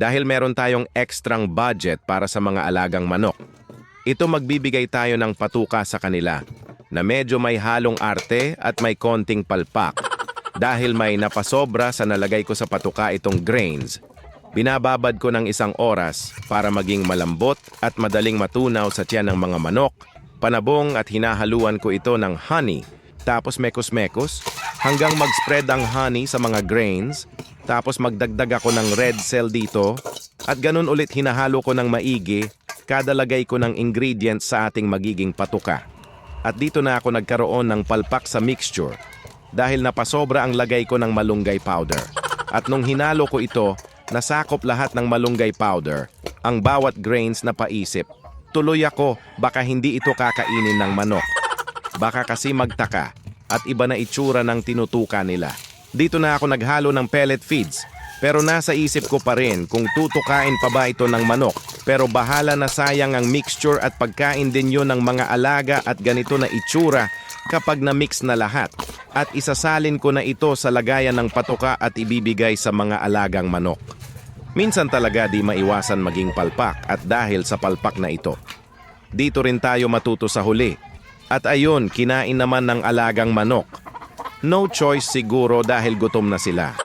dahil meron tayong ekstrang budget para sa mga alagang manok. Ito magbibigay tayo ng patuka sa kanila na medyo may halong arte at may konting palpak. Dahil may napasobra sa nalagay ko sa patuka itong grains, binababad ko ng 1 oras para maging malambot at madaling matunaw sa tiyan ng mga manok. Panabong at hinahaluan ko ito ng honey, tapos mekos-mekos hanggang mag-spread ang honey sa mga grains. Tapos magdagdag ako ng red cell dito at ganun ulit hinahalo ko ng maigi kada lagay ko ng ingredients sa ating magiging patuka. At dito na ako nagkaroon ng palpak sa mixture dahil napasobra ang lagay ko ng malunggay powder. At nung hinalo ko ito, nasakop lahat ng malunggay powder, ang bawat grains na paisip. Tuloy ako, baka hindi ito kakainin ng manok. Baka kasi magtaka at iba na itsura ng tinutuka nila. Dito na ako naghalo ng pellet feeds, pero nasa isip ko pa rin kung tutukain pa ba ito ng manok. Pero bahala na, sayang ang mixture at pagkain din yun ng mga alaga at ganito na itsura kapag na-mix na lahat. At isasalin ko na ito sa lagayan ng patuka at ibibigay sa mga alagang manok. Minsan talaga di maiwasan maging palpak at dahil sa palpak na ito, dito rin tayo matuto sa huli. At ayun, kinain naman ng alagang manok. No choice siguro dahil gutom na sila.